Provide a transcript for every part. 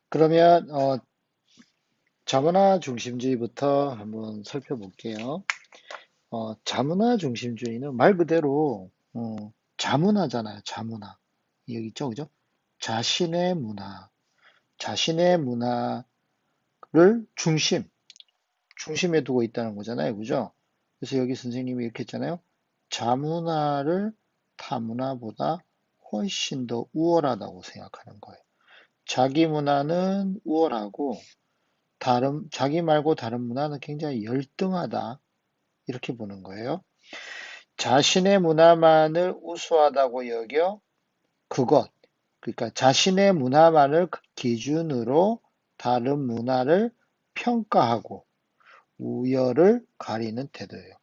그러면 자문화 중심주의부터 한번 살펴볼게요. 자문화 중심주의는 말 그대로 자문화잖아요. 자문화. 여기 있죠, 그죠? 자신의 문화, 자신의 문화를 중심에 두고 있다는 거잖아요, 그죠? 그래서 여기 선생님이 이렇게 했잖아요. 자문화를 타문화보다 훨씬 더 우월하다고 생각하는 거예요. 자기 문화는 우월하고 자기 말고 다른 문화는 굉장히 열등하다. 이렇게 보는 거예요. 자신의 문화만을 우수하다고 여겨 그러니까 자신의 문화만을 기준으로 다른 문화를 평가하고 우열을 가리는 태도예요.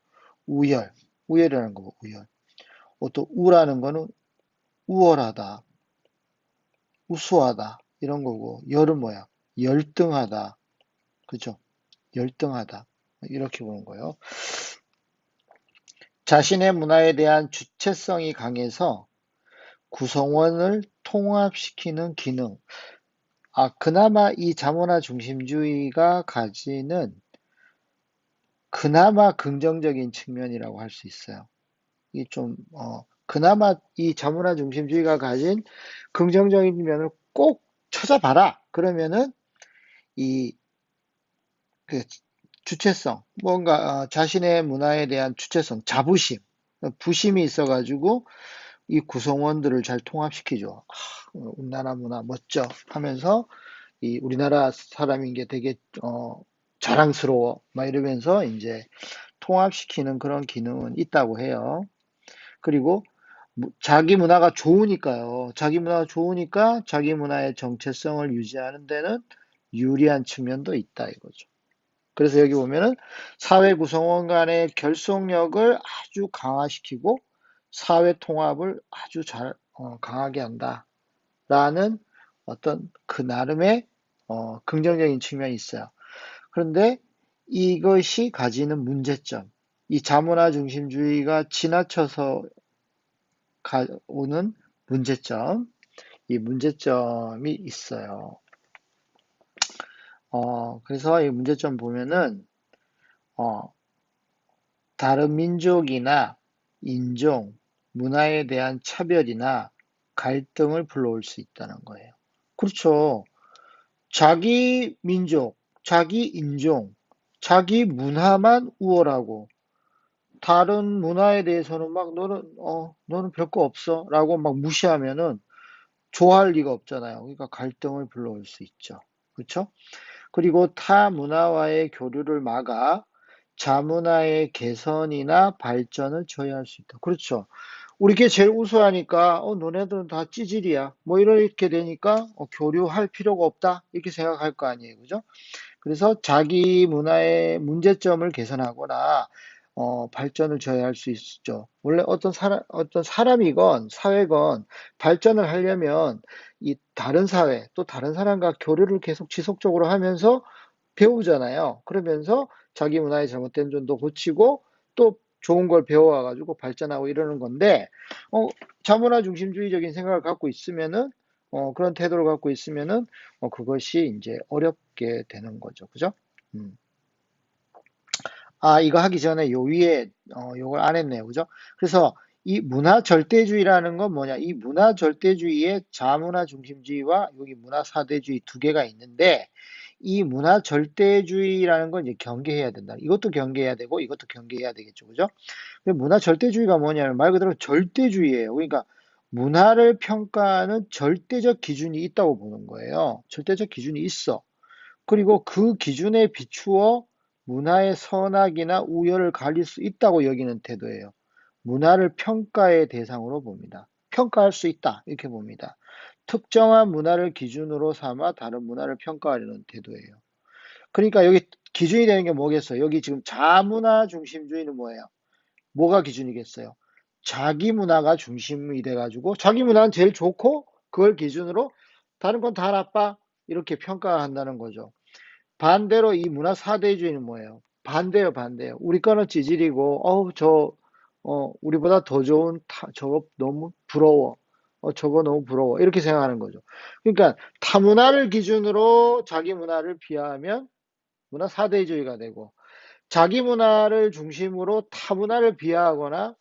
우열이라는 거, 우열. 또 우라는 거는 우월하다, 우수하다, 이런 거고, 열은 뭐야? 열등하다, 그죠? 열등하다. 이렇게 보는 거예요. 자신의 문화에 대한 주체성이 강해서 구성원을 통합시키는 기능. 그나마 이 자문화 중심주의가 가지는 그나마 긍정적인 측면이라고 할 수 있어요. 이 좀, 그나마 이 자문화 중심주의가 가진 긍정적인 면을 꼭 찾아봐라. 그러면은 이 그 주체성, 뭔가 자신의 문화에 대한 주체성, 자부심, 부심이 있어가지고 이 구성원들을 잘 통합시키죠. 우리나라 문화 멋져 하면서 이 우리나라 사람인 게 되게 자랑스러워 막 이러면서 이제 통합시키는 그런 기능은 있다고 해요. 그리고 자기 문화가 좋으니까요. 자기 문화가 좋으니까 자기 문화의 정체성을 유지하는 데는 유리한 측면도 있다 이거죠. 그래서 여기 보면은 사회 구성원 간의 결속력을 아주 강화시키고 사회 통합을 아주 잘 강하게 한다라는 어떤 그 나름의 긍정적인 측면이 있어요. 그런데 이것이 가지는 문제점, 이 자문화 중심주의가 지나쳐서 오는 문제점, 이 문제점이 있어요. 그래서 이 문제점 보면은 어, 다른 민족이나 인종, 문화에 대한 차별이나 갈등을 불러올 수 있다는 거예요. 그렇죠. 자기 민족, 자기 인종, 자기 문화만 우월하고 다른 문화에 대해서는 막 너는 별거 없어라고 막 무시하면은 좋아할 리가 없잖아요. 그러니까 갈등을 불러올 수 있죠. 그렇죠? 그리고 타 문화와의 교류를 막아 자문화의 개선이나 발전을 저해할 수 있다. 그렇죠. 우리게 제일 우수하니까 너네들은 다 찌질이야. 뭐 이렇게 되니까 교류할 필요가 없다. 이렇게 생각할 거 아니에요. 그죠? 그래서 자기 문화의 문제점을 개선하거나 발전을 저해할 수 있죠. 원래 어떤 사람이건 사회건 발전을 하려면 이 다른 사회 또 다른 사람과 교류를 계속 지속적으로 하면서 배우잖아요. 그러면서 자기 문화의 잘못된 점도 고치고 또 좋은 걸 배워와가지고 발전하고 이러는 건데, 자문화 중심주의적인 생각을 갖고 있으면은, 그런 태도를 갖고 있으면은, 그것이 이제 어렵게 되는 거죠. 그죠? 음. 이거 하기 전에 요 위에, 요걸 안 했네요. 그죠? 그래서 이 문화 절대주의라는 건 뭐냐? 이 문화 절대주의의 자문화 중심주의와 여기 문화 사대주의 두 개가 있는데, 이 문화 절대주의라는 걸 이제 경계해야 된다. 이것도 경계해야 되고, 이것도 경계해야 되겠죠. 그죠? 근데 문화 절대주의가 뭐냐면 말 그대로 절대주의예요. 그러니까 문화를 평가하는 절대적 기준이 있다고 보는 거예요. 절대적 기준이 있어. 그리고 그 기준에 비추어 문화의 선악이나 우열을 가릴 수 있다고 여기는 태도예요. 문화를 평가의 대상으로 봅니다. 평가할 수 있다. 이렇게 봅니다. 특정한 문화를 기준으로 삼아 다른 문화를 평가하려는 태도예요. 그러니까 여기 기준이 되는 게 뭐겠어요? 여기 지금 자문화 중심주의는 뭐예요? 뭐가 기준이겠어요? 자기 문화가 중심이 돼가지고 자기 문화는 제일 좋고 그걸 기준으로 다른 건 다 나빠 이렇게 평가한다는 거죠. 반대로 이 문화 사대주의는 뭐예요? 반대요, 반대요. 우리 거는 찌질이고, 우리보다 더 좋은, 저거 너무 부러워. 저거 너무 부러워. 이렇게 생각하는 거죠. 그러니까 타문화를 기준으로 자기 문화를 비하하면 문화 사대주의가 되고, 자기 문화를 중심으로 타 문화를 비하하거나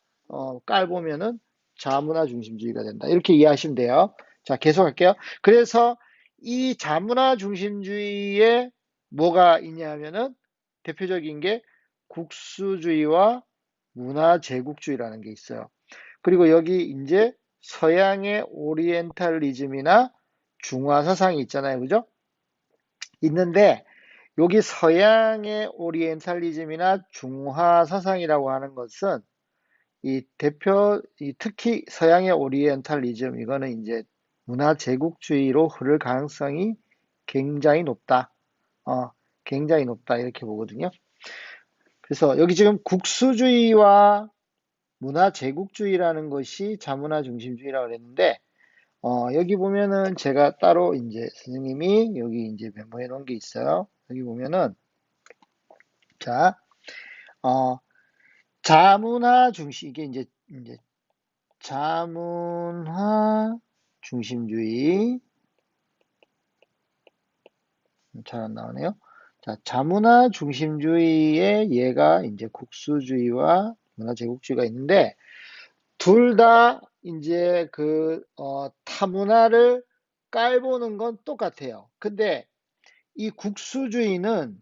깔보면은 자문화 중심주의가 된다. 이렇게 이해하시면 돼요. 자, 계속할게요. 그래서 이 자문화 중심주의에 뭐가 있냐면은 대표적인 게 국수주의와 문화 제국주의라는 게 있어요. 그리고 여기 이제 서양의 오리엔탈리즘이나 중화 사상이 있잖아요. 그죠? 있는데 여기 서양의 오리엔탈리즘이나 중화 사상이라고 하는 것은 특히 서양의 오리엔탈리즘, 이거는 이제 문화 제국주의로 흐를 가능성이 굉장히 높다. 어, 굉장히 높다. 이렇게 보거든요. 그래서 여기 지금 국수주의와 문화 제국주의라는 것이 자문화 중심주의라고 그랬는데, 여기 보면은 제가 따로 이제 선생님이 여기 이제 메모해 놓은 게 있어요. 여기 보면은, 자, 어, 자문화 중심, 이게 이제 자문화 중심주의, 잘 안 나오네요. 자, 자문화 중심주의의 얘가 이제 국수주의와 문화 제국주의가 있는데, 둘 다 이제 타문화를 깔보는 건 똑같아요. 근데 이 국수주의는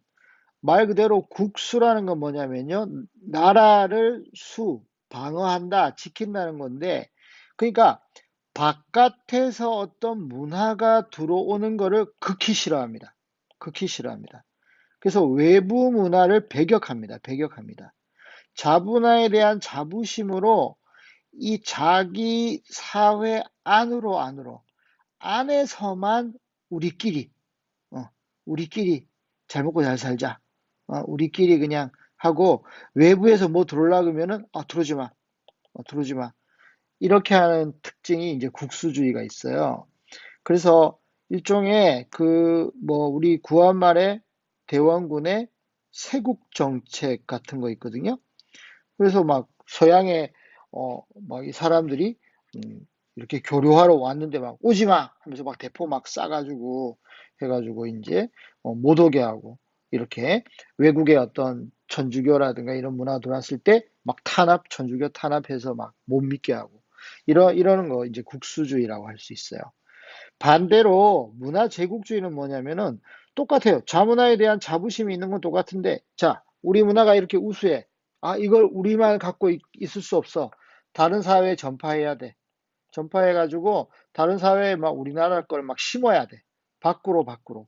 말 그대로 국수라는 건 뭐냐면요. 나라를 방어한다, 지킨다는 건데, 그러니까 바깥에서 어떤 문화가 들어오는 거를 극히 싫어합니다. 극히 싫어합니다. 그래서 외부 문화를 배격합니다. 배격합니다. 자문화에 대한 자부심으로 이 자기 사회 안에서만 우리끼리, 어, 우리끼리 잘 먹고 잘 살자. 우리끼리 그냥 하고 외부에서 뭐 들어오려고 하면은 들어오지 마. 들어오지 마. 이렇게 하는 특징이 이제 국수주의가 있어요. 그래서 일종의 우리 구한말에 대원군의 세국 정책 같은 거 있거든요. 그래서 막 서양의 막 이 사람들이 이렇게 교류하러 왔는데 막 오지 마 하면서 막 대포 막 쏴가지고 해가지고 이제 못 오게 하고, 이렇게 외국의 어떤 천주교라든가 이런 문화가 들어왔을 때 막 천주교 탄압해서 막 못 믿게 하고, 이러는 거 이제 국수주의라고 할 수 있어요. 반대로 문화 제국주의는 뭐냐면은 똑같아요. 자문화에 대한 자부심이 있는 건 똑같은데, 자, 우리 문화가 이렇게 우수해. 이걸 우리만 갖고 있을 수 없어. 다른 사회에 전파해야 돼. 전파해가지고 다른 사회에 막 우리나라 걸 막 심어야 돼. 밖으로 밖으로.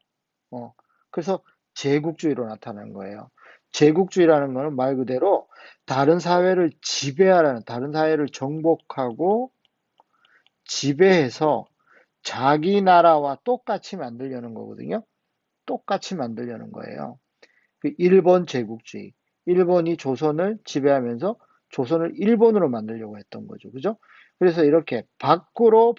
어. 그래서 제국주의로 나타나는 거예요. 제국주의라는 거는 말 그대로 다른 사회를 지배하라는, 다른 사회를 정복하고 지배해서 자기 나라와 똑같이 만들려는 거거든요. 똑같이 만들려는 거예요. 일본 제국주의. 일본이 조선을 지배하면서 조선을 일본으로 만들려고 했던 거죠. 그죠? 그래서 이렇게 밖으로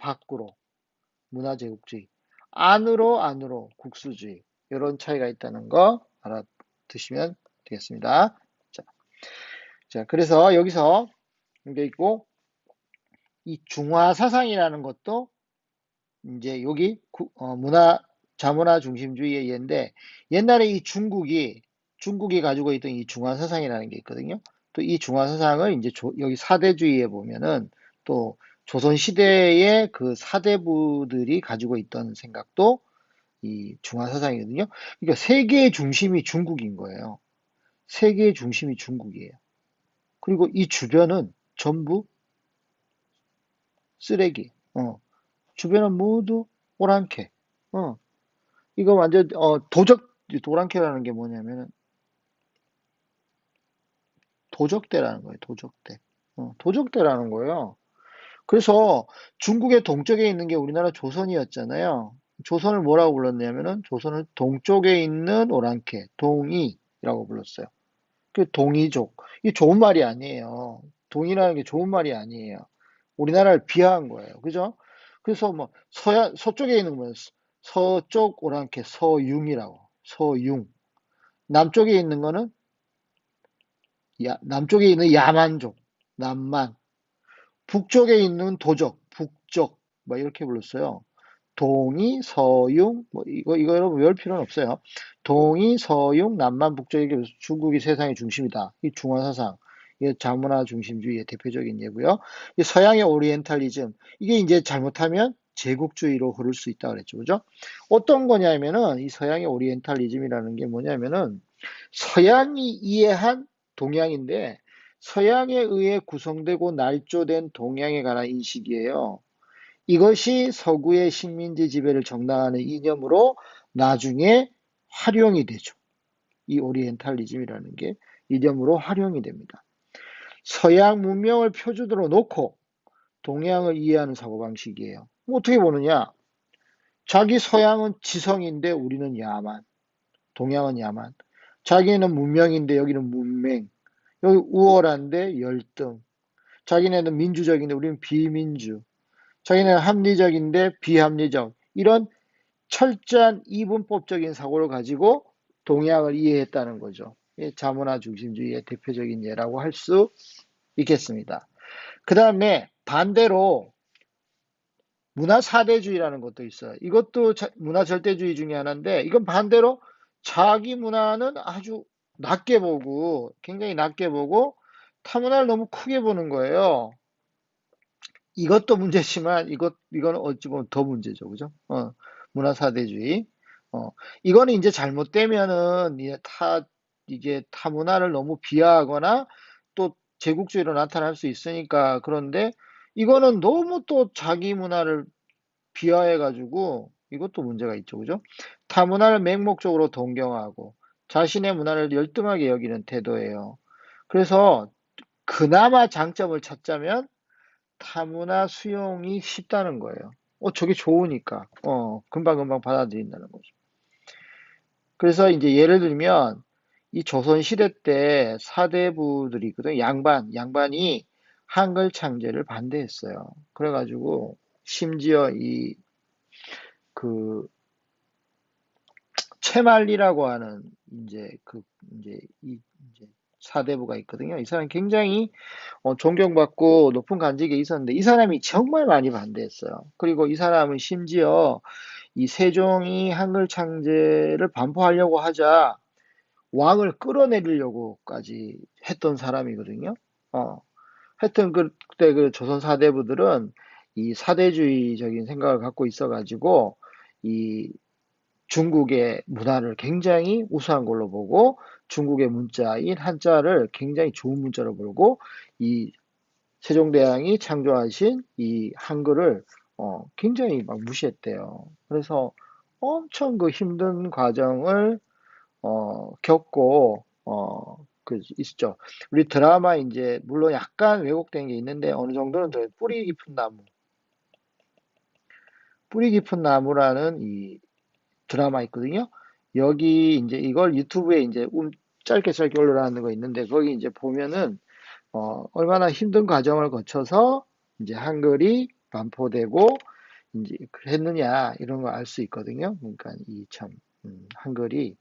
문화 제국주의, 안으로 국수주의. 이런 차이가 있다는 거 알아두시면 되겠습니다. 자, 그래서 여기서 이게 있고, 이 중화 사상이라는 것도 이제 여기 자문화 중심주의의 예인데, 옛날에 이 중국이 가지고 있던 이 중화 사상이라는 게 있거든요. 또 이 중화 사상을 이제 여기 사대주의에 보면은 또 조선 시대의 그 사대부들이 가지고 있던 생각도 이 중화 사상이거든요. 그러니까 세계의 중심이 중국인 거예요. 세계의 중심이 중국이에요. 그리고 이 주변은 전부 쓰레기. 주변은 모두 오랑캐. 이거 완전 도랑캐라는 게 뭐냐면은 도적대라는 거예요. 도적대. 도적대라는 거예요. 그래서 중국의 동쪽에 있는 게 우리나라 조선이었잖아요. 조선을 뭐라고 불렀냐면은 조선을 동쪽에 있는 오랑캐, 동이라고 불렀어요. 그 동이족. 이게 좋은 말이 아니에요. 동이라는 게 좋은 말이 아니에요. 우리나라를 비하한 거예요. 그죠? 그래서 뭐 서쪽에 있는 거면 서쪽 오랑캐 서융이라고. 서융. 남쪽에 있는 거는 남쪽에 있는 야만족, 남만. 북쪽에 있는 도적, 북적. 뭐 이렇게 불렀어요. 동이, 서융, 뭐 이거 여러분 외울 필요는 없어요. 동이, 서융, 남만, 북쪽 이게 중국이 세상의 중심이다. 이 중화사상, 이게 자문화 중심주의의 대표적인 예고요. 이 서양의 오리엔탈리즘, 이게 이제 잘못하면 제국주의로 흐를 수 있다 그랬죠, 그죠? 어떤 거냐면은 이 서양의 오리엔탈리즘이라는 게 뭐냐면은 서양이 이해한 동양인데 서양에 의해 구성되고 날조된 동양에 관한 인식이에요. 이것이 서구의 식민지 지배를 정당화하는 이념으로 나중에 활용이 되죠. 이 오리엔탈리즘이라는 게 이념으로 활용이 됩니다. 서양 문명을 표준으로 놓고 동양을 이해하는 사고방식이에요. 어떻게 보느냐? 자기 서양은 지성인데 우리는 야만, 동양은 야만. 자기는 문명인데 여기는 문맹. 여기 우월한데 열등. 자기네는 민주적인데 우리는 비민주. 자기네는 합리적인데 비합리적. 이런 철저한 이분법적인 사고를 가지고 동양을 이해했다는 거죠. 자문화 중심주의의 대표적인 예라고 할 수 있겠습니다. 그 다음에 반대로 문화 사대주의라는 것도 있어요. 이것도 문화 절대주의 중에 하나인데 이건 반대로 자기 문화는 아주 낮게 보고 굉장히 낮게 보고 타 문화를 너무 크게 보는 거예요. 이것도 문제지만 이거는 어찌 보면 더 문제죠. 그죠? 문화사대주의. 이거는 이제 잘못되면은 이게 타 문화를 너무 비하하거나 또 제국주의로 나타날 수 있으니까 그런데 이거는 너무 또 자기 문화를 비하해가지고 이것도 문제가 있죠. 그죠? 타 문화를 맹목적으로 동경하고 자신의 문화를 열등하게 여기는 태도예요. 그래서 그나마 장점을 찾자면 타문화 수용이 쉽다는 거예요. 저게 좋으니까. 금방금방 받아들인다는 거죠. 그래서 이제 예를 들면, 이 조선시대 때 사대부들이 있거든요. 양반이 한글 창제를 반대했어요. 그래가지고, 심지어 그, 채말리라고 하는, 이제 사대부가 있거든요. 이 사람이 굉장히 존경받고 높은 관직에 있었는데 이 사람이 정말 많이 반대했어요. 그리고 이 사람은 심지어 이 세종이 한글 창제를 반포하려고 하자 왕을 끌어내리려고까지 했던 사람이거든요. 어, 하여튼 그때 그 조선 사대부들은 이 사대주의적인 생각을 갖고 있어가지고 이 중국의 문화를 굉장히 우수한 걸로 보고 중국의 문자인 한자를 굉장히 좋은 문자로 보고 이 세종대왕이 창조하신 이 한글을 굉장히 막 무시했대요. 그래서 엄청 그 힘든 과정을 겪고 그 있죠. 우리 드라마 이제 물론 약간 왜곡된 게 있는데 어느 정도는 더 뿌리 깊은 나무라는 이 드라마 있거든요. 여기 이제 이걸 유튜브에 이제 짧게 짧게 올라가는 거 있는데 거기 이제 보면은 얼마나 힘든 과정을 거쳐서 이제 한글이 반포되고 이제 했느냐 이런 거 알 수 있거든요. 그러니까 이 참 한글이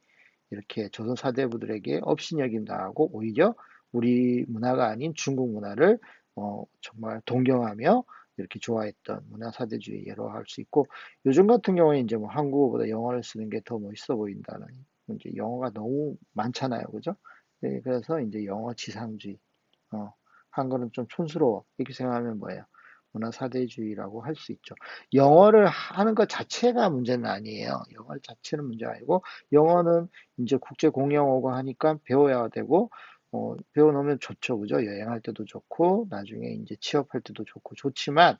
이렇게 조선 사대부들에게 업신여김 당하고 오히려 우리 문화가 아닌 중국 문화를 정말 동경하며 이렇게 좋아했던 문화 사대주의 예로 할 수 있고 요즘 같은 경우에 이제 뭐 한국어보다 영어를 쓰는 게 더 멋있어 보인다는 이제 영어가 너무 많잖아요, 그죠? 네, 그래서 이제 영어 지상주의 어, 한글은 좀 촌스러워. 이렇게 생각하면 뭐예요? 문화 사대주의라고 할 수 있죠. 영어를 하는 것 자체가 문제는 아니에요. 영어 자체는 문제가 아니고, 영어는 이제 국제 공용어고 하니까 배워야 되고, 배워놓으면 좋죠. 그죠? 여행할 때도 좋고, 나중에 이제 취업할 때도 좋고, 좋지만,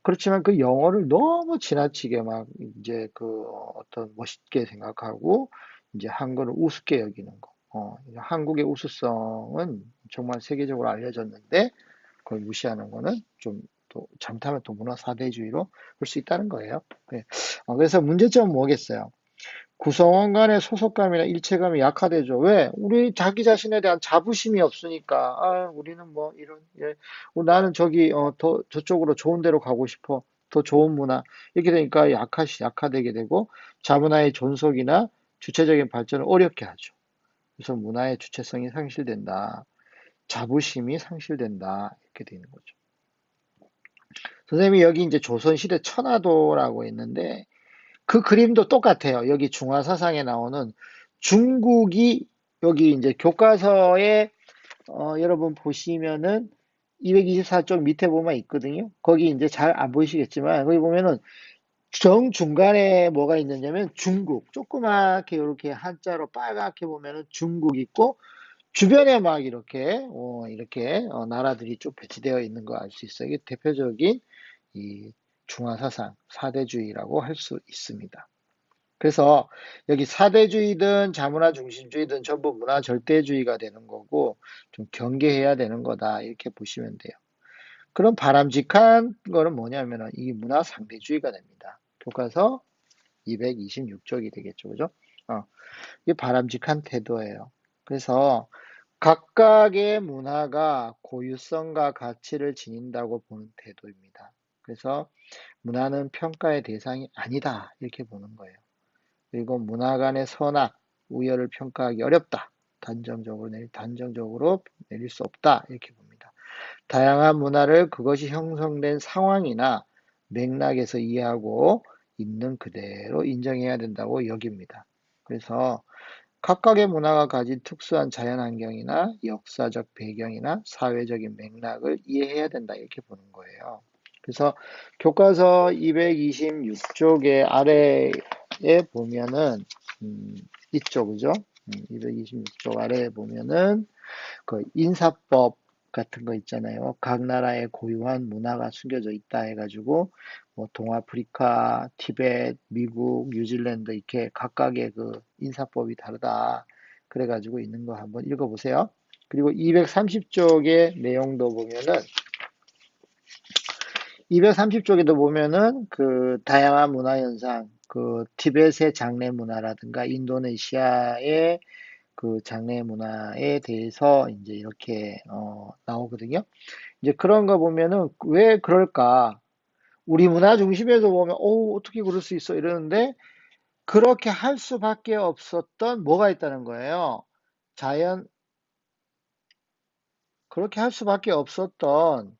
그렇지만 그 영어를 너무 지나치게 막 이제 그 어떤 멋있게 생각하고 이제 한글을 우습게 여기는 거. 한국의 우수성은 정말 세계적으로 알려졌는데 그걸 무시하는 거는 좀 또 잘못하면 또 문화 사대주의로 볼 수 있다는 거예요. 네. 그래서 문제점은 뭐겠어요? 구성원 간의 소속감이나 일체감이 약화되죠. 왜? 우리 자기 자신에 대한 자부심이 없으니까. 우리는 뭐 이런, 예. 나는 저기, 더 저쪽으로 좋은 데로 가고 싶어. 더 좋은 문화. 이렇게 되니까 약화되게 되고, 자문화의 존속이나 주체적인 발전을 어렵게 하죠. 그래서 문화의 주체성이 상실된다. 자부심이 상실된다. 이렇게 되는 거죠. 선생님이 여기 이제 조선시대 천화도라고 있는데 그 그림도 똑같아요. 여기 중화사상에 나오는 중국이 여기 이제 교과서에 여러분 보시면은 224쪽 밑에 보면 있거든요. 거기 이제 잘 안 보이시겠지만 거기 보면은 정중간에 뭐가 있느냐면 중국 조그맣게 이렇게 한자로 빨갛게 보면은 중국 있고 주변에 막 이렇게 나라들이 쭉 배치되어 있는 거 알 수 있어요. 이게 대표적인 이 중화사상 사대주의라고 할 수 있습니다. 그래서 여기 사대주의든 자문화 중심주의든 전부 문화 절대주의가 되는 거고 좀 경계해야 되는 거다 이렇게 보시면 돼요. 그럼 바람직한 거는 뭐냐면은 이 문화 상대주의가 됩니다. 교과서 226쪽이 되겠죠, 그죠? 이게 바람직한 태도예요. 그래서 각각의 문화가 고유성과 가치를 지닌다고 보는 태도입니다. 그래서 문화는 평가의 대상이 아니다 이렇게 보는 거예요. 그리고 문화 간의 선악, 우열을 평가하기 어렵다. 단정적으로 내릴 수 없다. 이렇게 봅니다. 다양한 문화를 그것이 형성된 상황이나 맥락에서 이해하고 있는 그대로 인정해야 된다고 여깁니다. 그래서 각각의 문화가 가진 특수한 자연환경이나 역사적 배경이나 사회적인 맥락을 이해해야 된다. 이렇게 보는 거예요. 그래서 교과서 226쪽의 아래에 보면은 있죠, 그죠? 226쪽 아래에 보면은 그 인사법 같은 거 있잖아요. 각 나라의 고유한 문화가 숨겨져 있다 해가지고 뭐 동아프리카, 티베트, 미국, 뉴질랜드 이렇게 각각의 그 인사법이 다르다. 그래가지고 있는 거 한번 읽어보세요. 그리고 230쪽의 내용도 보면은 230쪽에도 보면은 그 다양한 문화 현상, 그 티벳의 장례 문화라든가 인도네시아의 그 장례 문화에 대해서 이제 이렇게 나오거든요. 이제 그런 거 보면은 왜 그럴까? 우리 문화 중심에서 보면 어떻게 그럴 수 있어 이러는데 그렇게 할 수밖에 없었던 뭐가 있다는 거예요. 자연 그렇게 할 수밖에 없었던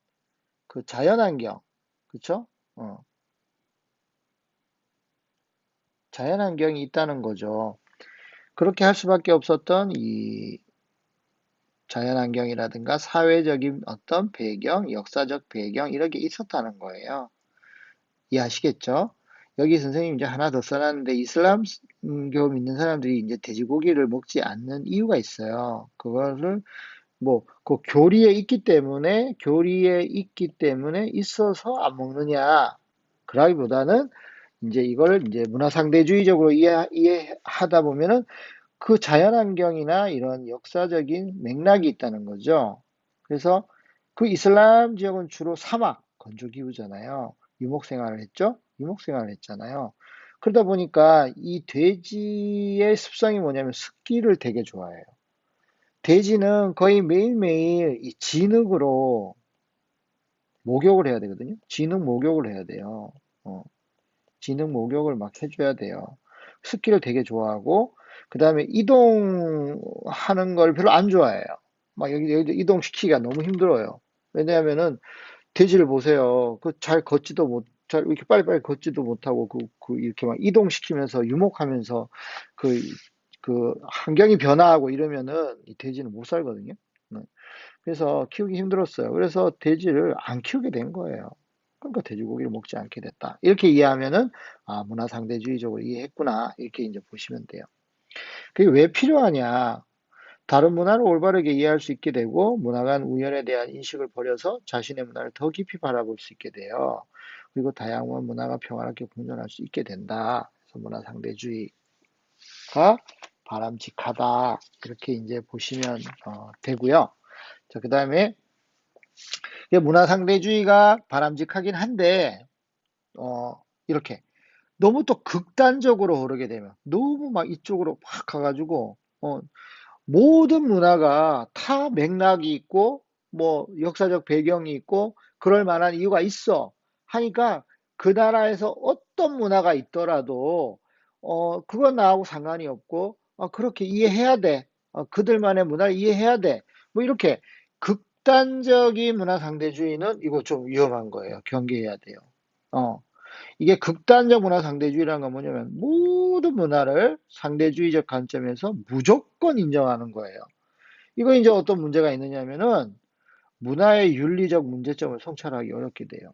그 자연환경, 그쵸? 어, 자연환경이 있다는 거죠. 그렇게 할 수밖에 없었던 이 자연환경이라든가 사회적인 어떤 배경, 역사적 배경 이런 게 있었다는 거예요. 이해하시겠죠? 여기 선생님 이제 하나 더 써놨는데 이슬람교 믿는 사람들이 이제 돼지고기를 먹지 않는 이유가 있어요. 그거를 뭐 그 교리에 있기 때문에 있어서 안 먹느냐. 그러기보다는 이제 이걸 이제 문화상대주의적으로 이해하다 보면은 그 자연환경이나 이런 역사적인 맥락이 있다는 거죠. 그래서 그 이슬람 지역은 주로 사막, 건조기후잖아요. 유목생활을 했죠? 유목생활을 했잖아요. 그러다 보니까 이 돼지의 습성이 뭐냐면 습기를 되게 좋아해요. 돼지는 거의 매일매일 이 진흙으로 목욕을 해야 되거든요. 진흙 목욕을 해야 돼요. 어, 진흙 목욕을 막 해줘야 돼요. 습기를 되게 좋아하고, 그 다음에 이동하는 걸 별로 안 좋아해요. 막 여기 이동시키기가 너무 힘들어요. 왜냐하면은 돼지를 보세요. 그 잘 걷지도 잘 이렇게 빨리빨리 걷지도 못하고 이렇게 막 이동시키면서 유목하면서 그, 그 환경이 변화하고 이러면은 이 돼지는 못 살거든요. 네. 그래서 키우기 힘들었어요. 그래서 돼지를 안 키우게 된 거예요. 그러니까 돼지고기를 먹지 않게 됐다. 이렇게 이해하면은 문화상대주의적으로 이해했구나. 이렇게 이제 보시면 돼요. 그게 왜 필요하냐? 다른 문화를 올바르게 이해할 수 있게 되고 문화 간 우연에 대한 인식을 버려서 자신의 문화를 더 깊이 바라볼 수 있게 돼요. 그리고 다양한 문화가 평화롭게 공존할 수 있게 된다. 그래서 문화상대주의가 바람직하다. 이렇게 이제 보시면 되고요. 자, 그 다음에 문화상대주의가 바람직하긴 한데 이렇게 너무 또 극단적으로 흐르게 되면 너무 막 이쪽으로 확 가가지고 모든 문화가 타 맥락이 있고 뭐 역사적 배경이 있고 그럴 만한 이유가 있어 하니까 그 나라에서 어떤 문화가 있더라도 그건 나하고 상관이 없고 그렇게 이해해야 돼. 그들만의 문화를 이해해야 돼. 뭐 이렇게 극단적인 문화 상대주의는 이거 좀 위험한 거예요. 경계해야 돼요. 어, 이게 극단적 문화 상대주의라는 건 뭐냐면 모든 문화를 상대주의적 관점에서 무조건 인정하는 거예요. 이거 이제 어떤 문제가 있느냐면은 문화의 윤리적 문제점을 성찰하기 어렵게 돼요.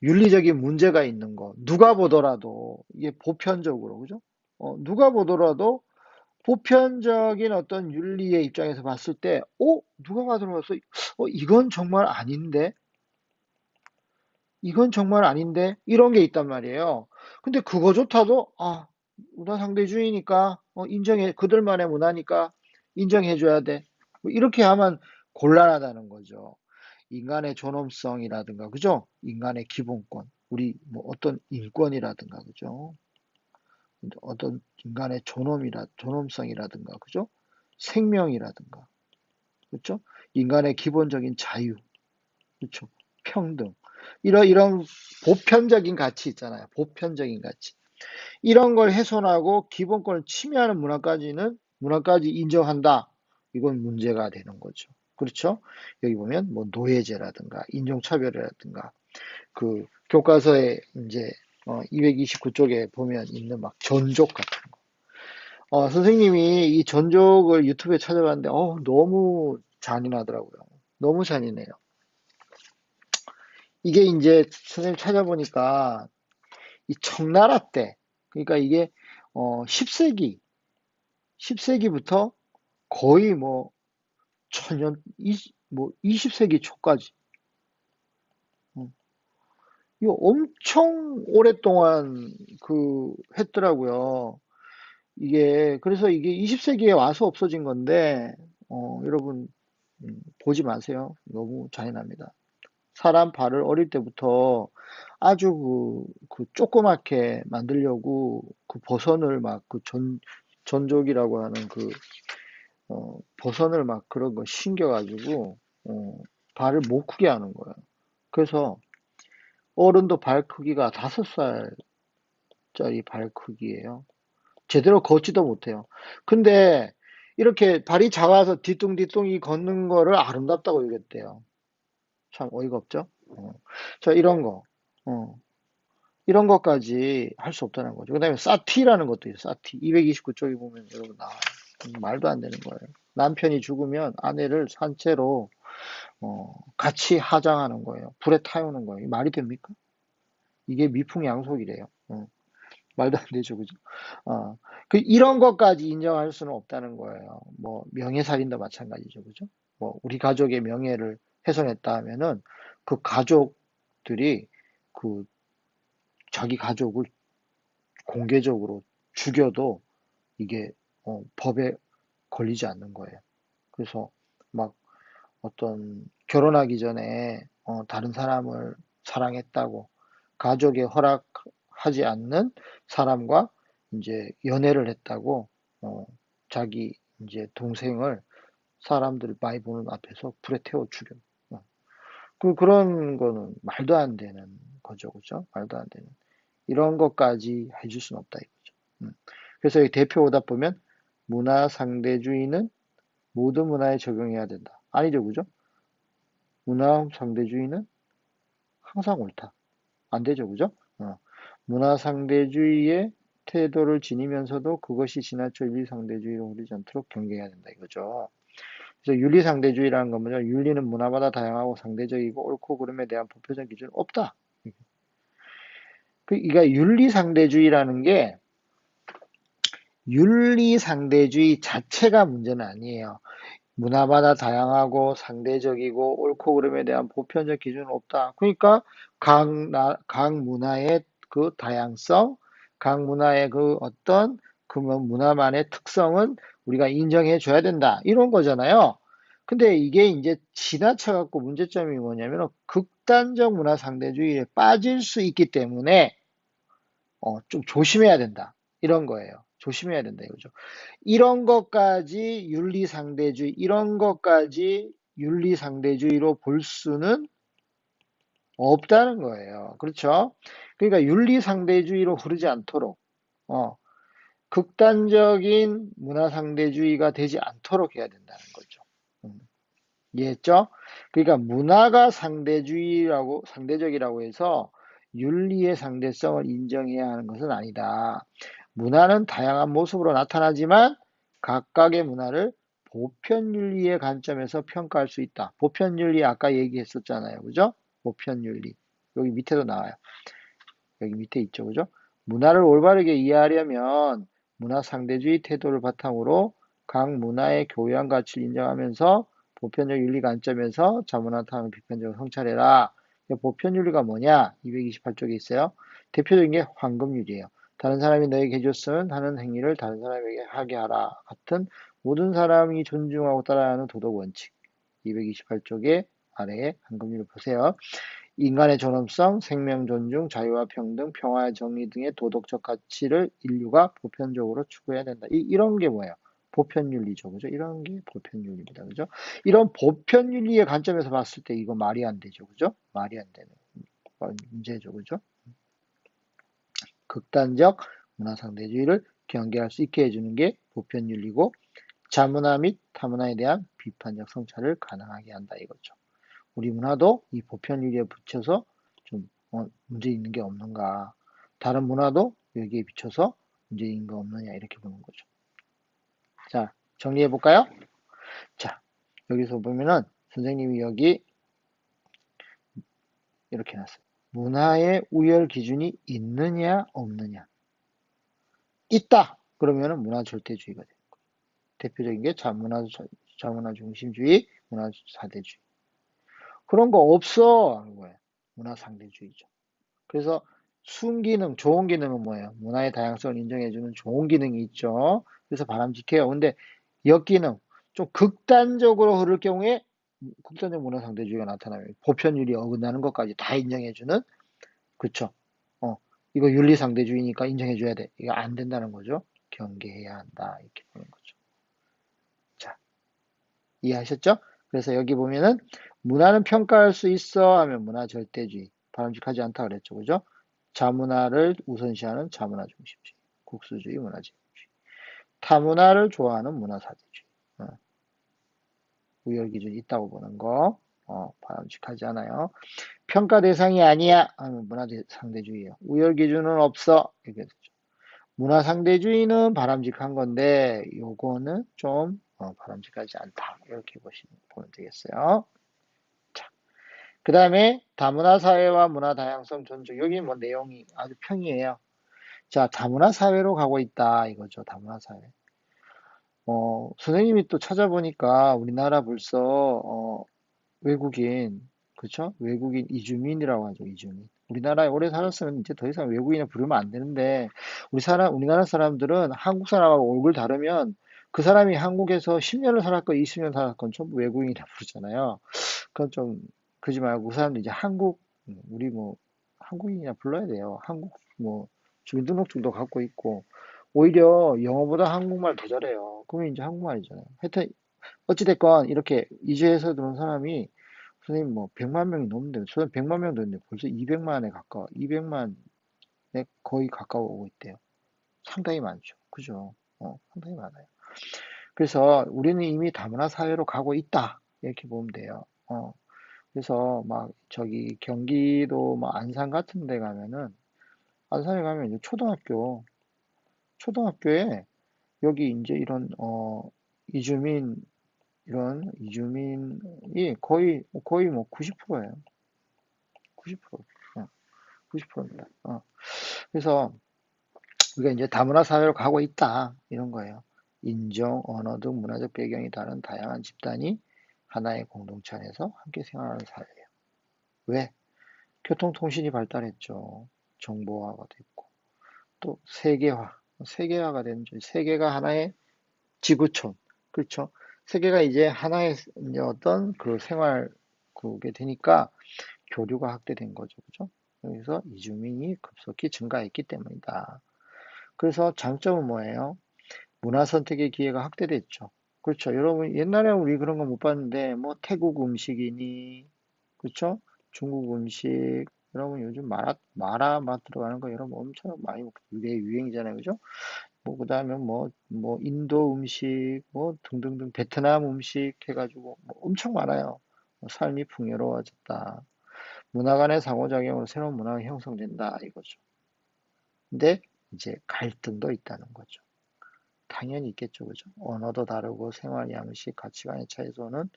윤리적인 문제가 있는 거 누가 보더라도 이게 보편적으로 그죠? 누가 보더라도 보편적인 어떤 윤리의 입장에서 봤을 때, 누가 봐도 이건 정말 아닌데? 이건 정말 아닌데? 이런 게 있단 말이에요. 근데 그거조차도, 문화 상대주의니까, 그들만의 문화니까 인정해줘야 돼. 뭐 이렇게 하면 곤란하다는 거죠. 인간의 존엄성이라든가, 그죠? 인간의 기본권, 우리 뭐 어떤 인권이라든가, 그죠? 어떤 인간의 존엄성이라든가, 그죠? 생명이라든가, 그렇죠? 인간의 기본적인 자유, 그렇죠? 평등. 이런 보편적인 가치 있잖아요. 보편적인 가치. 이런 걸 훼손하고 기본권을 침해하는 문화까지 인정한다. 이건 문제가 되는 거죠. 그렇죠? 여기 보면 뭐 노예제라든가 인종차별이라든가 그 교과서에 이제 229쪽에 보면 있는 막 전족 같은 거. 선생님이 이 전족을 유튜브에 찾아봤는데, 너무 잔인하더라고요. 너무 잔인해요. 이게 이제 선생님 찾아보니까 이 청나라 때, 그러니까 이게 10세기부터 거의 뭐 천년, 뭐 20세기 초까지 이거 엄청 오랫동안 했더라고요. 그래서 이게 20세기에 와서 없어진 건데, 여러분, 보지 마세요. 너무 잔인합니다. 사람 발을 어릴 때부터 아주 조그맣게 만들려고 버선을 막 전족이라고 하는 버선을 막 그런 거 신겨가지고, 발을 못 크게 하는 거예요. 그래서 어른도 발 크기가 5살짜리 발 크기예요. 제대로 걷지도 못해요. 근데 이렇게 발이 작아서 뒤뚱뒤뚱이 걷는 거를 아름답다고 여겼대요. 참 어이가 없죠? 자, 어, 이런 것까지 할 수 없다는 거죠. 그 다음에 사티라는 것도 있어요. 사티. 229쪽에 보면 여러분 나와요. 말도 안 되는 거예요. 남편이 죽으면 아내를 산채로 같이 하장하는 거예요. 불에 태우는 거예요. 말이 됩니까? 이게 미풍양속이래요. 말도 안 되죠, 그죠? 이런 것까지 인정할 수는 없다는 거예요. 뭐, 명예살인도 마찬가지죠, 그죠? 뭐, 우리 가족의 명예를 훼손했다 하면은 그 가족들이 그 자기 가족을 공개적으로 죽여도 이게 법에 걸리지 않는 거예요. 그래서 막 어떤 결혼하기 전에 다른 사람을 사랑했다고 가족의 허락하지 않는 사람과 이제 연애를 했다고 자기 이제 동생을 사람들 많이 보는 앞에서 불에 태워 죽여. 그런 거는 말도 안 되는 거죠, 그죠? 말도 안 되는. 이런 것까지 해줄 수는 없다 이거죠. 그래서 이 대표 오답 보면 문화 상대주의는 모든 문화에 적용해야 된다. 아니죠, 그죠? 문화 상대주의는 항상 옳다. 안 되죠, 그죠? 문화 상대주의의 태도를 지니면서도 그것이 지나쳐 윤리 상대주의로 흐르지 않도록 경계해야 된다 이거죠. 그래서 윤리 상대주의라는 건 뭐냐? 윤리는 문화마다 다양하고 상대적이고 옳고 그름에 대한 보편적 기준 없다. 그러니까 윤리 상대주의라는 게 윤리 상대주의 자체가 문제는 아니에요. 문화마다 다양하고 상대적이고 옳고 그름에 대한 보편적 기준은 없다. 그러니까 각 문화의 그 다양성, 각 문화의 그 어떤 뭐 문화만의 특성은 우리가 인정해 줘야 된다. 이런 거잖아요. 근데 이게 이제 지나쳐갖고 문제점이 뭐냐면 극단적 문화 상대주의에 빠질 수 있기 때문에 좀 조심해야 된다. 이런 거예요. 조심해야 된다 이거죠. 이런 것까지 윤리상대주의로 볼 수는 없다는 거예요. 그렇죠? 그러니까 윤리상대주의로 흐르지 않도록, 극단적인 문화상대주의가 되지 않도록 해야 된다는 거죠. 음. 이해했죠? 그러니까 문화가 상대적이라고 해서 윤리의 상대성을 인정해야 하는 것은 아니다. 문화는 다양한 모습으로 나타나지만 각각의 문화를 보편윤리의 관점에서 평가할 수 있다. 보편윤리 아까 얘기했었잖아요. 그죠? 보편윤리. 여기 밑에도 나와요. 여기 밑에 있죠. 그죠? 문화를 올바르게 이해하려면 문화 상대주의 태도를 바탕으로 각 문화의 교양 가치를 인정하면서 보편적 윤리 관점에서 자문화타는 비판적으로 성찰해라. 보편윤리가 뭐냐? 228쪽에 있어요. 대표적인 게 황금윤리예요. 다른 사람이 너에게 해줬으면 하는 행위를 다른 사람에게 하게 하라. 같은 모든 사람이 존중하고 따라야 하는 도덕 원칙. 228쪽에 아래에 황금윤리 보세요. 인간의 존엄성, 생명 존중, 자유와 평등, 평화와 정의 등의 도덕적 가치를 인류가 보편적으로 추구해야 된다. 이런 게 뭐예요? 보편윤리죠. 그죠? 이런 게 보편윤리입니다. 그죠? 이런 보편윤리의 관점에서 봤을 때 이거 말이 안 되죠. 그죠? 말이 안 되는 문제죠. 그죠? 극단적 문화상대주의를 경계할 수 있게 해주는 게 보편윤리고 자문화 및 타문화에 대한 비판적 성찰을 가능하게 한다 이거죠. 우리 문화도 이 보편유리에 붙여서 좀 문제 있는 게 없는가. 다른 문화도 여기에 비춰서 문제 있는 거 없느냐 이렇게 보는 거죠. 자, 정리해 볼까요? 자, 여기서 보면은 선생님이 여기 이렇게 해놨어요. 문화의 우열 기준이 있느냐 없느냐. 있다. 그러면은 문화 절대주의가 돼요. 대표적인 게 자문화 중심주의, 문화 사대주의. 그런 거 없어. 거예요. 문화 상대주의죠. 그래서 순기능, 좋은 기능은 뭐예요? 문화의 다양성을 인정해주는 좋은 기능이 있죠. 그래서 바람직해요. 근데 역기능, 좀 극단적으로 흐를 경우에 극단적 문화 상대주의가 나타나요. 보편윤리 어긋나는 것까지 다 인정해주는, 그쵸? 어, 이거 윤리 상대주의니까 인정해줘야 돼. 이거 안 된다는 거죠. 경계해야 한다. 이렇게 보는 거죠. 자, 이해하셨죠? 그래서 여기 보면은 문화는 평가할 수 있어 하면 문화 절대주의, 바람직하지 않다 그랬죠. 그죠? 자문화를 우선시하는 자문화 중심주의, 국수주의, 문화제국주의. 타문화를 좋아하는 문화사대주의. 우열 기준이 있다고 보는 거 바람직하지 않아요. 평가 대상이 아니야 하면 문화상대주의예요. 우열 기준은 없어. 이렇게 되죠. 문화상대주의는 바람직한 건데 요거는 좀 바람직하지 않다. 이렇게 보면 되겠어요. 자, 그 다음에 다문화 사회와 문화 다양성 존중. 여기 뭐 내용이 아주 평이에요. 자, 다문화 사회로 가고 있다 이거죠. 다문화 사회. 선생님이 또 찾아보니까 우리나라 벌써 외국인, 그쵸? 외국인 이주민이라고 하죠. 이주민. 우리나라에 오래 살았으면 이제 더 이상 외국인을 부르면 안 되는데 우리나라 사람들은 한국 사람하고 얼굴 다르면 그 사람이 한국에서 10년을 살았건 20년 살았건 전부 외국인이라 부르잖아요. 그건 좀 그러지 말고 그 사람들 이제 우리 뭐 한국인이나 불러야 돼요. 한국 뭐 주민등록증도 갖고 있고 오히려 영어보다 한국말 더 잘해요. 그러면 이제 한국말이잖아요. 하여튼 어찌됐건 이렇게 이주해서 들어온 사람이 선생님 뭐 100만 명이 넘는데 저는 100만 명도 있는데 벌써 200만에 가까워 200만에 거의 가까워오고 있대요. 상당히 많죠. 그죠? 상당히 많아요. 그래서 우리는 이미 다문화 사회로 가고 있다. 이렇게 보면 돼요. 그래서 막 저기 경기도 뭐 안산 같은 데 가면은 안산에 가면 이제 초등학교에 여기 이제 이주민 이런 이주민이 거의 뭐 90%예요. 90%. 90%입니다. 그래서 우리가 이제 다문화 사회로 가고 있다. 이런 거예요. 인종, 언어 등 문화적 배경이 다른 다양한 집단이 하나의 공동체 안에서 함께 생활하는 사회예요. 왜? 교통통신이 발달했죠. 정보화가 됐고. 또 세계화가 된 세계가 하나의 지구촌. 그렇죠. 세계가 이제 하나의 이제 어떤 그 생활국이 되니까 교류가 확대된 거죠. 그죠? 여기서 이주민이 급속히 증가했기 때문이다. 그래서 장점은 뭐예요? 문화 선택의 기회가 확대됐죠. 그렇죠. 여러분, 옛날에 우리 그런 거 못 봤는데, 뭐, 태국 음식이니, 그렇죠? 중국 음식, 여러분 요즘 마라 맛 들어가는 거 여러분 엄청 많이 먹고 이게 유행이잖아요. 그죠? 뭐 그다음에 뭐 인도 음식 뭐 등등등 베트남 음식 해가지고 뭐 엄청 많아요. 삶이 풍요로워졌다. 문화 간의 상호작용으로 새로운 문화가 형성된다 이거죠. 근데 이제 갈등도 있다는 거죠. 당연히 있겠죠, 그죠? 언어도 다르고 생활 양식, 가치관의 차이에서는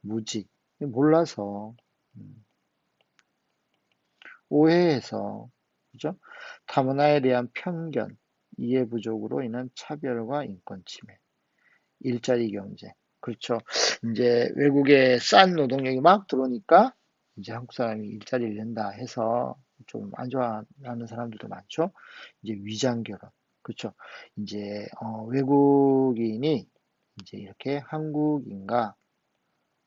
무지, 몰라서 음, 오해해서 그죠? 타문화에 대한 편견, 이해 부족으로 인한 차별과 인권 침해, 일자리 경제. 그렇죠. 이제 외국에 싼 노동력이 막 들어오니까 이제 한국 사람이 일자리를 낸다 해서 좀 안 좋아하는 사람들도 많죠. 이제 위장 결혼. 그렇죠. 이제 외국인이 이제 이렇게 한국인과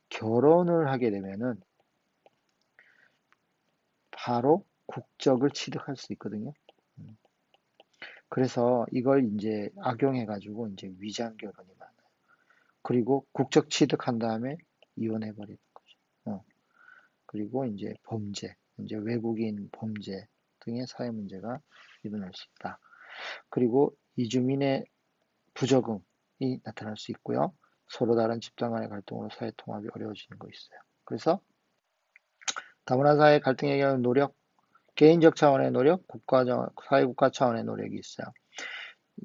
결혼을 하게 되면은 바로 국적을 취득할 수 있거든요. 음. 그래서 이걸 이제 악용해가지고 이제 위장 결혼이 많아요. 그리고 국적 취득한 다음에 이혼해 버리는 거죠. 그리고 이제 범죄, 이제 외국인 범죄 등의 사회 문제가 일어날 수 있다. 그리고 이주민의 부적응이 나타날 수 있고요. 서로 다른 집단 간의 갈등으로 사회 통합이 어려워지는 거 있어요. 그래서 다문화 사회 갈등 해결 노력, 개인적 차원의 노력, 사회국가 차원의 노력이 있어요.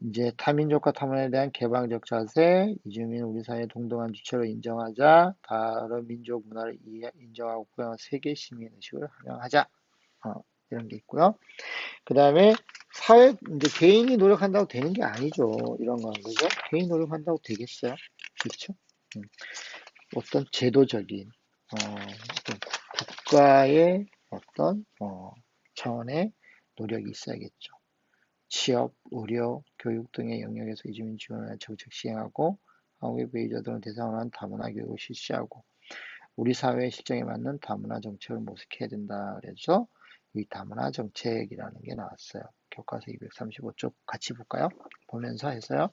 이제 타민족과 타문화에 대한 개방적 자세, 이주민 우리 사회의 동등한 주체로 인정하자, 다른 민족 문화를 인정하고 포용한 세계 시민 의식을 함양하자. 이런 게 있고요. 그 다음에 이제 개인이 노력한다고 되는 게 아니죠. 이런 건, 그죠? 개인 노력한다고 되겠어요? 그렇죠? 음, 어떤 제도적인, 어떤 국가의 어떤, 차원의 노력이 있어야겠죠. 취업, 의료, 교육 등의 영역에서 이주민 지원을 정책 시행하고 한국의 베이저 등을 대상으로 한 다문화 교육을 실시하고 우리 사회의 실정에 맞는 다문화 정책을 모색해야 된다. 그래서 이 다문화 정책이라는 게 나왔어요. 교과서 235쪽 같이 볼까요? 보면서 해서요.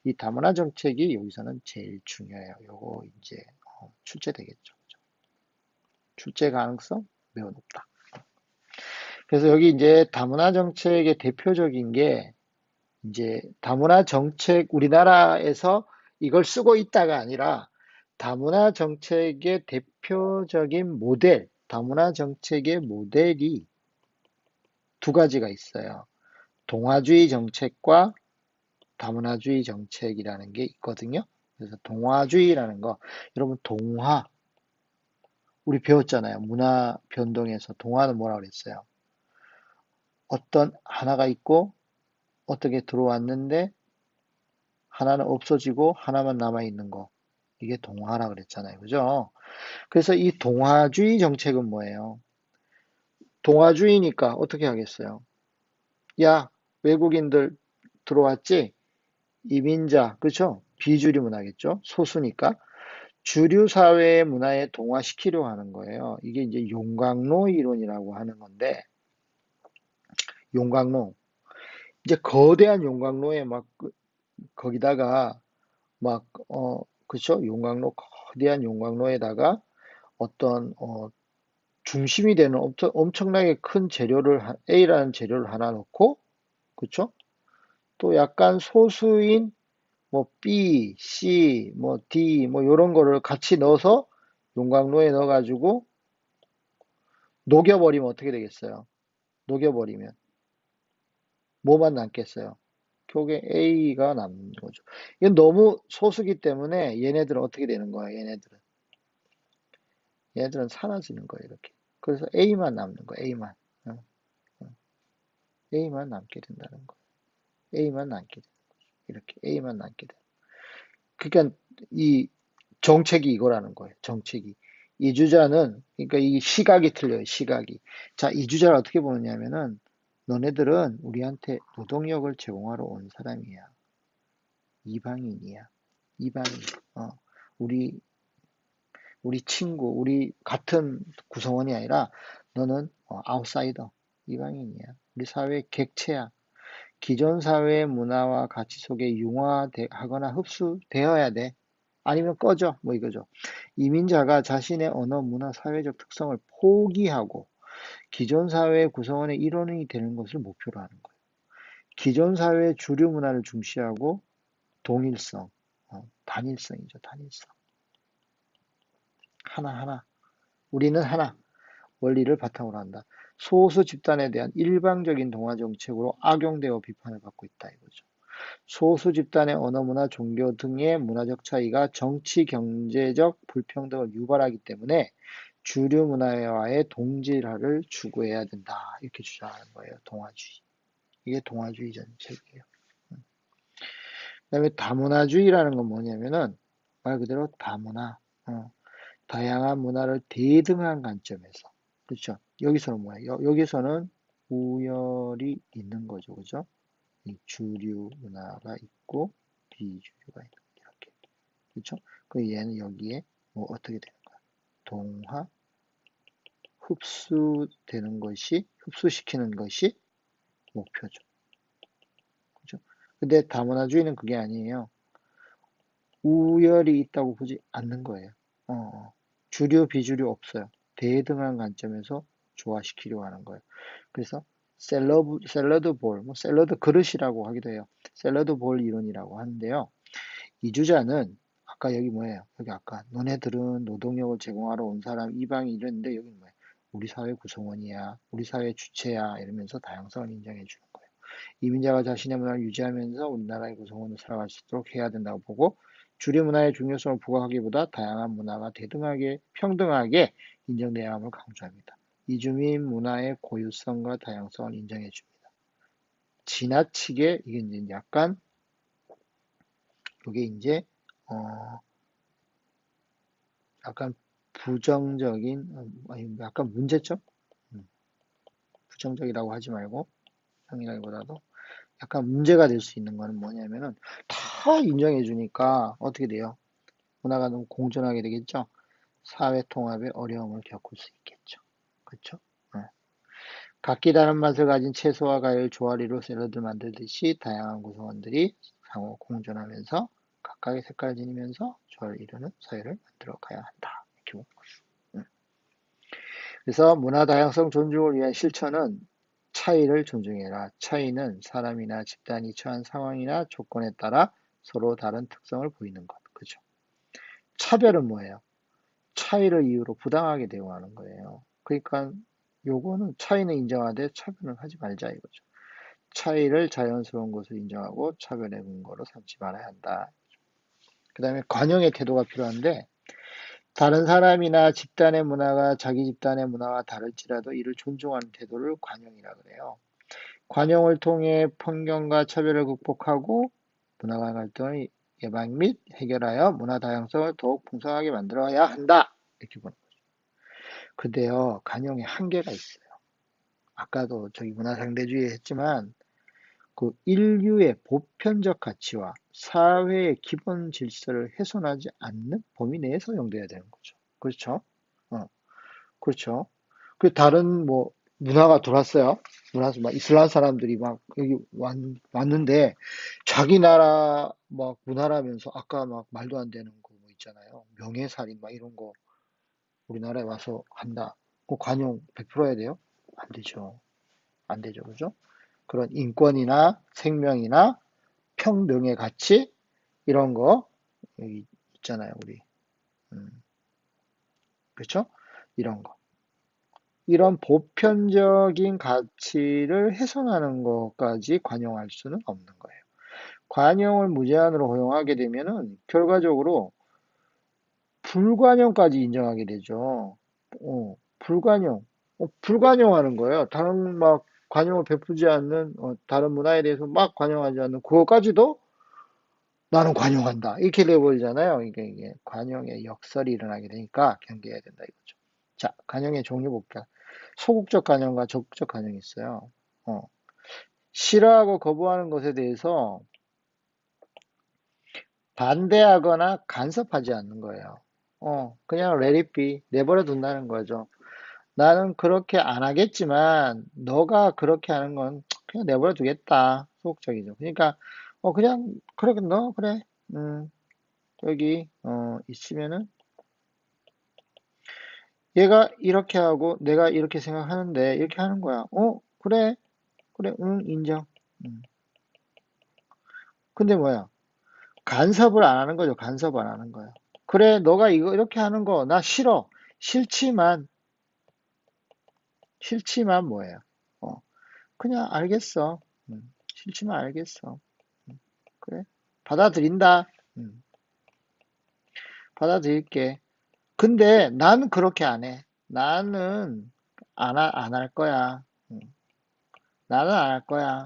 이 다문화 정책이 여기서는 제일 중요해요. 요거 이제 출제되겠죠. 출제 가능성 매우 높다. 그래서 여기 이제 다문화 정책의 대표적인 게 이제 다문화 정책 우리나라에서 이걸 쓰고 있다가 아니라 다문화 정책의 대표적인 모델, 다문화 정책의 모델이 두 가지가 있어요. 동화주의 정책과 다문화주의 정책이라는 게 있거든요. 그래서 동화주의라는 거, 여러분 동화 우리 배웠잖아요. 문화 변동에서 동화는 뭐라 그랬어요? 어떤 하나가 있고 어떻게 들어왔는데 하나는 없어지고 하나만 남아 있는 거. 이게 동화라 그랬잖아요. 그죠? 그래서 이 동화주의 정책은 뭐예요? 동화주의니까 어떻게 하겠어요? 야, 외국인들 들어왔지? 이민자, 그죠? 비주류 문화겠죠? 소수니까. 주류 사회의 문화에 동화시키려고 하는 거예요. 이게 이제 용광로 이론이라고 하는 건데, 용광로. 이제 거대한 용광로에 거기다가 막, 그쵸? 거대한 용광로에다가 어떤, 중심이 되는 엄청나게 큰 A라는 재료를 하나 넣고, 그쵸? 또 약간 소수인 뭐 B, C, 뭐 D, 뭐 요런 거를 같이 넣어서 용광로에 넣어가지고 녹여버리면 어떻게 되겠어요? 녹여버리면 뭐만 남겠어요? 결국에 A가 남는 거죠. 이건 너무 소수기 때문에 얘네들은 어떻게 되는 거야? 얘네들은 사라지는 거예요, 이렇게. 그래서 A만 남는 거야, A만. 어, 어. A만 남게 된다는 거예요. A만 남게 돼. 이렇게 A만 남게 돼. 그러니까 이 정책이 이거라는 거예요. 정책이. 이주자는 그러니까 이 시각이 틀려요. 시각이. 자, 이주자를 어떻게 보느냐면은 너네들은 우리한테 노동력을 제공하러 온 사람이야. 이방인이야. 이방인. 어, 우리 우리 친구, 우리 같은 구성원이 아니라 너는 아웃사이더, 이방인이야. 우리 사회의 객체야. 기존 사회의 문화와 가치 속에 융화하거나 흡수되어야 돼. 아니면 꺼져. 뭐 이거죠. 이민자가 자신의 언어, 문화, 사회적 특성을 포기하고 기존 사회의 구성원의 일원이 되는 것을 목표로 하는 거예요. 기존 사회의 주류 문화를 중시하고 동일성, 단일성이죠, 단일성. 하나하나. 우리는 하나. 원리를 바탕으로 한다. 소수 집단에 대한 일방적인 동화 정책으로 악용되어 비판을 받고 있다 이거죠. 소수 집단의 언어, 문화, 종교 등의 문화적 차이가 정치, 경제적 불평등을 유발하기 때문에 주류 문화와의 동질화를 추구해야 된다. 이렇게 주장하는 거예요. 동화주의. 이게 동화주의 정책이에요. 그다음에 다문화주의라는 건 뭐냐면은 말 그대로 다문화, 다양한 문화를 대등한 관점에서, 그렇죠? 여기서는 뭐야? 여기서는 우열이 있는 거죠, 그죠? 이 주류 문화가 있고 비주류가 있는 이렇게, 그렇죠? 그 얘는 여기에 뭐 어떻게 되는 거야? 동화 흡수시키는 것이 목표죠, 그렇죠? 근데 다문화주의는 그게 아니에요. 우열이 있다고 보지 않는 거예요. 주류, 비주류 없어요. 대등한 관점에서 조화시키려고 하는 거예요. 그래서 샐러드 볼, 뭐 샐러드 그릇이라고 하기도 해요. 샐러드 볼 이론이라고 하는데요. 이 주자는 아까 여기 뭐예요? 여기 아까 너네들은 노동력을 제공하러 온 사람 이방이 이랬는데 여기 뭐예요? 우리 사회 구성원이야, 우리 사회 주체야 이러면서 다양성을 인정해 주는 거예요. 이민자가 자신의 문화를 유지하면서 우리나라의 구성원으로 살아갈 수 있도록 해야 된다고 보고 주류 문화의 중요성을 부각하기보다 다양한 문화가 대등하게 평등하게 인정돼야 함을 강조합니다. 이주민 문화의 고유성과 다양성을 인정해 줍니다. 지나치게 이게 이제 약간 이게 이제 약간 부정적인 아니 약간 문제점? 부정적이라고 하지 말고 상이라기보다도 약간 문제가 될 수 있는 거는 뭐냐면은 다 인정해 주니까 어떻게 돼요? 문화가 너무 공존하게 되겠죠? 사회 통합에 어려움을 겪을 수 있겠죠. 그렇죠? 각기 다른 맛을 가진 채소와 과일 조화리로 샐러드를 만들듯이 다양한 구성원들이 상호 공존하면서 각각의 색깔을 지니면서 조화를 이루는 사회를 만들어 가야 한다. 이렇게 보는 거죠. 그래서 문화 다양성 존중을 위한 실천은 차이를 존중해라. 차이는 사람이나 집단이 처한 상황이나 조건에 따라 서로 다른 특성을 보이는 것. 그죠? 차별은 뭐예요? 차이를 이유로 부당하게 대우하는 거예요. 그러니까 요거는 차이는 인정하되 차별은 하지 말자 이거죠. 차이를 자연스러운 것을 인정하고 차별의 근거로 삼지 말아야 한다. 그 다음에 관용의 태도가 필요한데 다른 사람이나 집단의 문화가 자기 집단의 문화와 다를지라도 이를 존중하는 태도를 관용이라 그래요. 관용을 통해 편견과 차별을 극복하고 문화 간 갈등을 예방 및 해결하여 문화 다양성을 더욱 풍성하게 만들어야 한다. 이렇게 보는 거죠. 근데요, 관용에 한계가 있어요. 아까도 저기 문화 상대주의 했지만 그 인류의 보편적 가치와 사회의 기본 질서를 훼손하지 않는 범위 내에 사용돼야 되는 거죠. 그렇죠? 어, 그렇죠. 그 다른 뭐 문화가 들어왔어요. 문화에서 막 이슬람 사람들이 막 여기 왔는데 자기 나라 막 문화라면서 아까 막 말도 안 되는 거 뭐 있잖아요. 명예살인 막 이런 거 우리나라에 와서 한다. 그 관용 100% 해야 돼요? 안 되죠. 안 되죠. 그죠? 그런 인권이나 생명이나 평등의 가치 이런 거 여기 있잖아요. 우리 그렇죠? 이런 거. 이런 보편적인 가치를 훼손하는 것까지 관용할 수는 없는 거예요. 관용을 무제한으로 허용하게 되면은 결과적으로 불관용까지 인정하게 되죠. 불관용. 불관용하는 거예요. 다른 막 관용을 베푸지 않는 다른 문화에 대해서 막 관용하지 않는 그거까지도 나는 관용한다. 이렇게 돼버리잖아요. 이게 관용의 역설이 일어나게 되니까 경계해야 된다 이거죠. 자, 관용의 종류 볼게요. 소극적 관용과 적극적 관용이 있어요. 어, 싫어하고 거부하는 것에 대해서 반대하거나 간섭하지 않는 거예요. 그냥 let it be, 내버려 둔다는 거죠. 나는 그렇게 안 하겠지만, 너가 그렇게 하는 건 그냥 내버려 두겠다. 소극적이죠. 그러니까, 그냥, 그래, 너, 그래. 여기, 있으면은, 얘가 이렇게 하고 내가 이렇게 생각하는데 이렇게 하는 거야. 그래, 그래, 응, 인정. 음. 근데 뭐야? 간섭을 안 하는 거죠. 간섭 안 하는 거야. 그래, 너가 이거 이렇게 하는 거 나 싫어. 싫지만, 싫지만 뭐예요? 어, 그냥 알겠어. 싫지만 알겠어. 음, 그래, 받아들인다. 음, 받아들일게. 근데 나는 그렇게 안 해. 나는 안 할 거야. 음, 나는 안 할 거야.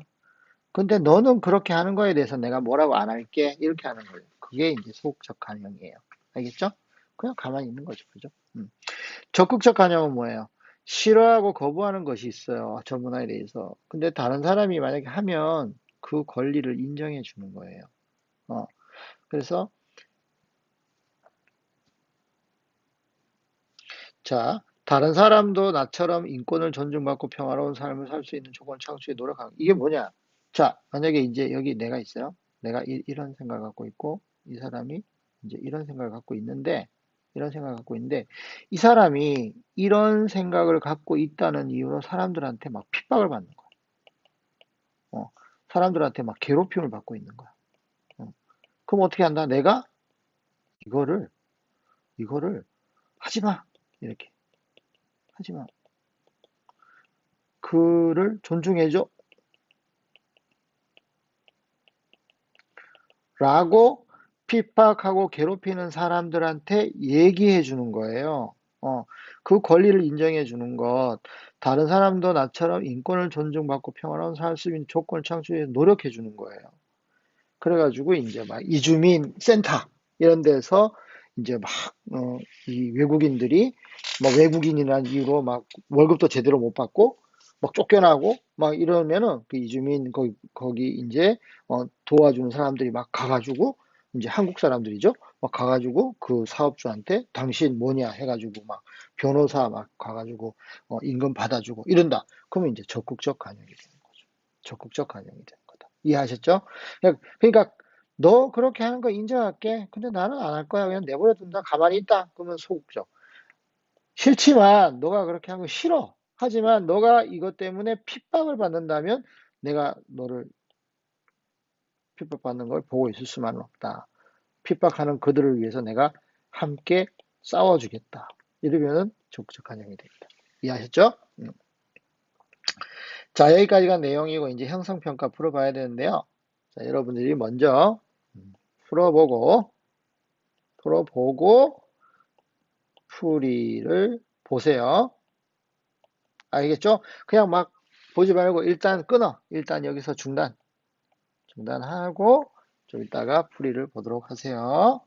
근데 너는 그렇게 하는 거에 대해서 내가 뭐라고 안 할게. 이렇게 하는 거예요. 그게 이제 소극적 간형이에요. 알겠죠? 그냥 가만히 있는 거죠. 그죠? 적극적 간형은 뭐예요? 싫어하고 거부하는 것이 있어요. 저 문화에 대해서. 근데 다른 사람이 만약에 하면 그 권리를 인정해 주는 거예요. 어, 그래서 자, 다른 사람도 나처럼 인권을 존중받고 평화로운 삶을 살 수 있는 조건 창출에 노력하는 이게 뭐냐? 자, 만약에 이제 여기 내가 있어요. 내가 런 생각을 갖고 있고 이 사람이 이제 이런 생각을 갖고 있는데 이런 생각을 갖고 있는데 이 사람이 이런 생각을 갖고 있다는 이유로 사람들한테 막 핍박을 받는 거야. 사람들한테 막 괴롭힘을 받고 있는 거야. 어. 그럼 어떻게 한다? 내가 이거를 이거를 하지 마. 이렇게 하지 마. 그를 존중해줘. 라고 핍박하고 괴롭히는 사람들한테 얘기해 주는 거예요. 어, 그 권리를 인정해 주는 것, 다른 사람도 나처럼 인권을 존중받고 평화로운 살 수 있는 조건을 창출해 노력해 주는 거예요. 그래가지고 이제 막 이주민 센터 이런 데서 이제 막, 이 외국인들이 뭐 외국인이라는 이유로 막 월급도 제대로 못 받고 막 쫓겨나고 막 이러면은 그 이주민 거기 이제 도와주는 사람들이 막 가가지고 이제 한국 사람들이죠. 막 가가지고 그 사업주한테 당신 뭐냐 해가지고 막 변호사 막 가가지고 임금 받아주고 이런다. 그러면 이제 적극적 간용이 되는 거죠. 적극적 간용이 되는 거다. 이해하셨죠? 그러니까 너 그렇게 하는 거 인정할게. 근데 나는 안 할 거야. 그냥 내버려 둔다. 가만히 있다. 그러면 소극적. 싫지만 너가 그렇게 하는 거 싫어. 하지만 너가 이것 때문에 핍박을 받는다면 내가 너를 핍박받는 걸 보고 있을 수만은 없다. 핍박하는 그들을 위해서 내가 함께 싸워주겠다. 이러면은 적극적 간영이 됩니다. 이해하셨죠? 자, 여기까지가 내용이고 이제 형성평가 풀어봐야 되는데요. 자, 여러분들이 먼저 풀어보고 풀어보고 풀이를 보세요. 알겠죠? 그냥 막 보지 말고 일단 끊어. 일단 여기서 중단하고 좀 이따가 풀이를 보도록 하세요.